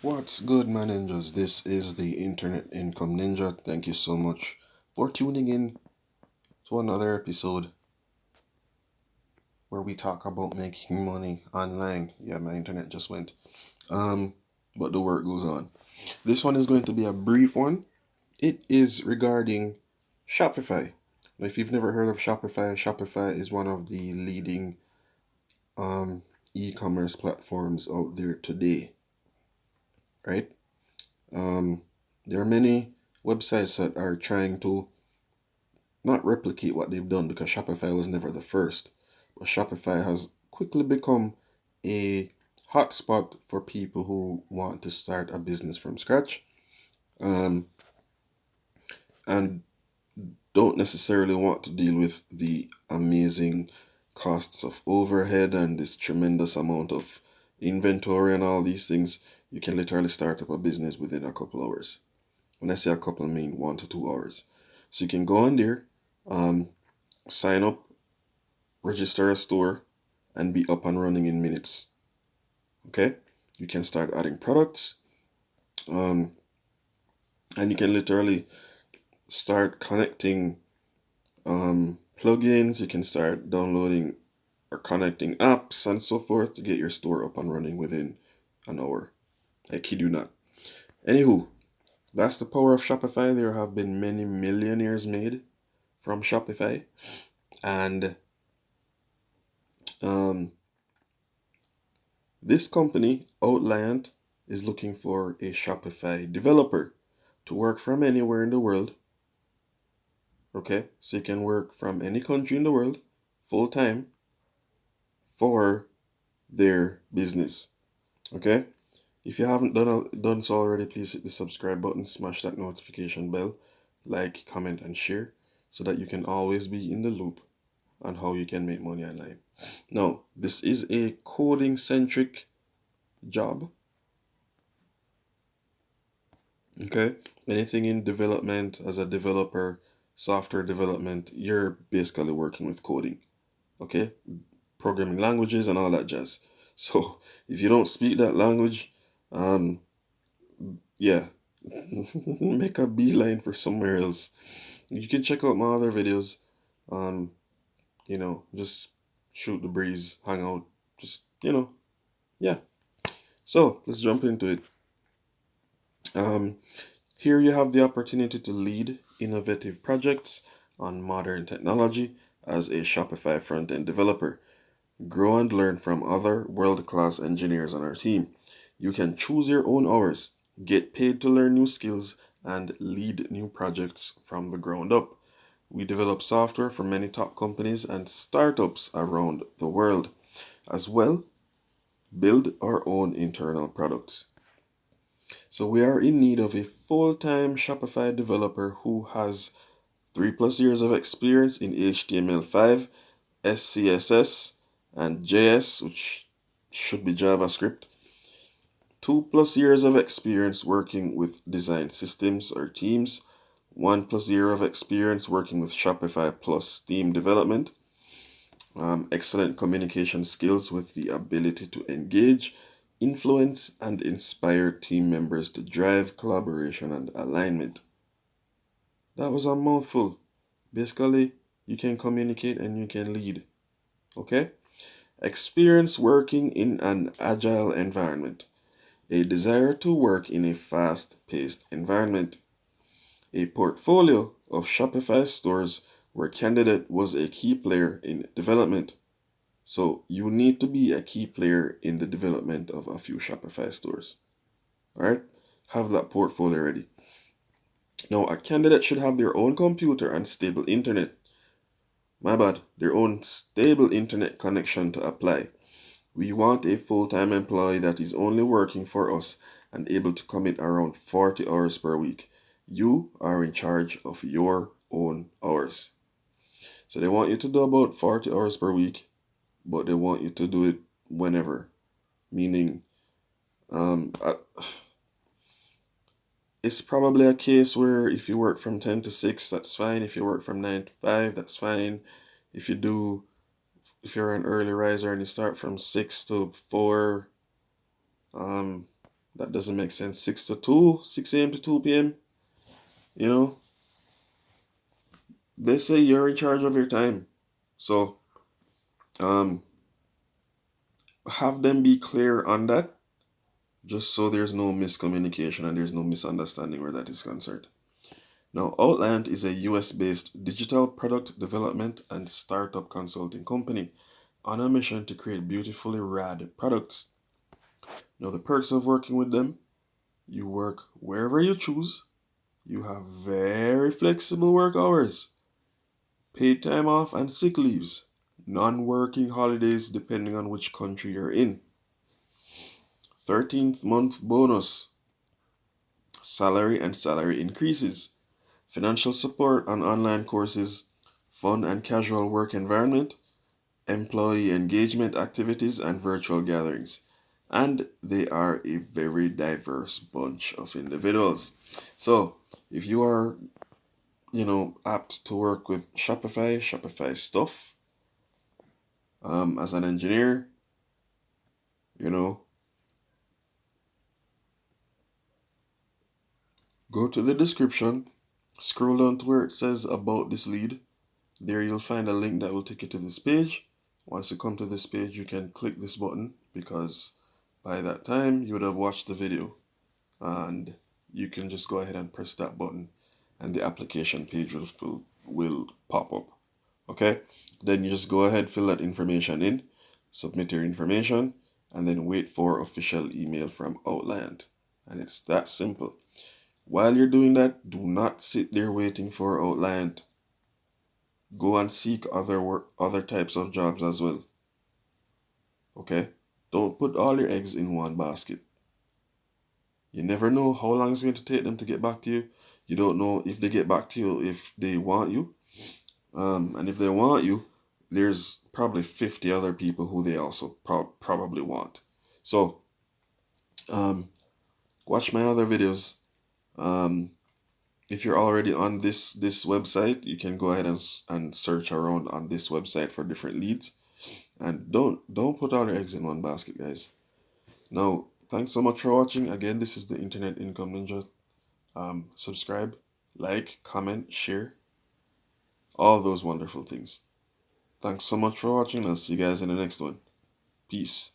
What's good, my ninjas? This is the Internet Income Ninja. Thank you so much for tuning in to another episode where we talk about making money online. Yeah, my internet just went. Um, but the work goes on. This one is going to be a brief one. It is regarding Shopify. Now, if you've never heard of Shopify, Shopify is one of the leading um e-commerce platforms out there today, right? Um, there are many websites that are trying to not replicate what they've done because Shopify was never the first. But Shopify has quickly become a hotspot for people who want to start a business from scratch um, and don't necessarily want to deal with the amazing costs of overhead and this tremendous amount of inventory and all these things. You can literally start up a business within a couple hours. When I say a couple, I mean 1 to 2 hours. So you can go on there, um, sign up, register a store, and be up and running in minutes. Okay? You can start adding products, um, and you can literally start connecting plugins. You can start downloading or connecting apps and so forth to get your store up and running within an hour. I kid you not. Anywho, that's the power of Shopify. There have been many millionaires made from Shopify, and um, this company, Outliant, is looking for a Shopify developer to work from anywhere in the world. Okay, so you can work from any country in the world full time for their business. Okay, if you haven't done so already, please hit the subscribe button, smash that notification bell, like, comment, and share so that you can always be in the loop on how you can make money online. Now, this is a coding centric job. Okay, anything in development as a developer, software development, you're basically working with coding. Okay, programming languages and all that jazz. So if you don't speak that language, um, yeah, make a beeline for somewhere else. You can check out my other videos. Um, just shoot the breeze, hang out, just yeah. So let's jump into it. Um, Here you have the opportunity to lead innovative projects on modern technology as a Shopify front-end developer. Grow and learn from other world-class engineers on our team. You can choose your own hours, get paid to learn new skills, and lead new projects from the ground up. We develop software for many top companies and startups around the world, as well build our own internal products. So we are in need of a full-time Shopify developer who has 3+ years of experience in HTML5, SCSS, and JS, which should be JavaScript. 2+ years of experience working with design systems or teams. 1+ year of experience working with Shopify plus theme development. Excellent communication skills with the ability to engage, influence, and inspire team members to drive collaboration and alignment. That was a mouthful. Basically, you can communicate and you can lead. Okay? Experience working in an agile environment. A desire to work in a fast-paced environment. A portfolio of Shopify stores where candidate was a key player in development. So you need to be a key player in the development of a few Shopify stores. All right? Have that portfolio ready. Now, a candidate should have their own computer and stable internet. My bad, their own stable internet connection to apply. We want a full-time employee that is only working for us and able to commit around 40 hours per week. You are in charge of your own hours. So they want you to do about 40 hours per week, but they want you to do it whenever. Meaning, um, uh, it's probably a case where if you work from 10 to 6, that's fine. If you work from 9 to 5, that's fine. If you're an early riser and you start from 6 to 4, That doesn't make sense. 6 to 2, 6 a.m. to 2 p.m. You know, they say you're in charge of your time. So um, have them be clear on that, just so there's no miscommunication and there's no misunderstanding where that is concerned. Now, Outliant is a US based digital product development and startup consulting company on a mission to create beautifully rad products. Now, the perks of working with them: you work wherever you choose, you have very flexible work hours, paid time off and sick leaves, non working holidays depending on which country you're in, 13th month bonus, salary and salary increases, financial support on online courses, fun and casual work environment, employee engagement activities, and virtual gatherings. And they are a very diverse bunch of individuals. So, if you are, apt to work with Shopify stuff, as an engineer, you know, go to the description, scroll down to where it says about this lead. There you'll find a link that will take you to this page. Once you come to this page, you can click this button, because by that time you would have watched the video, and you can just go ahead and press that button and the application page will pop up. Okay, then you just go ahead, fill that information in, submit your information, and then wait for official email from Outliant. And it's that simple. While you're doing that, do not sit there waiting for Outliant. Go and seek other work, other types of jobs as well. Okay? Don't put all your eggs in one basket. You never know how long it's going to take them to get back to you. You don't know if they get back to you if they want you. And if they want you, there's probably 50 other people who they also probably want. So, watch my other videos. If you're already on this website, you can go ahead and search around on this website for different leads. And don't put all your eggs in one basket, guys. Now, thanks so much for watching. Again, this is the Internet Income Ninja. Subscribe, like, comment, share, all those wonderful things. Thanks so much for watching. I'll see you guys in the next one. Peace.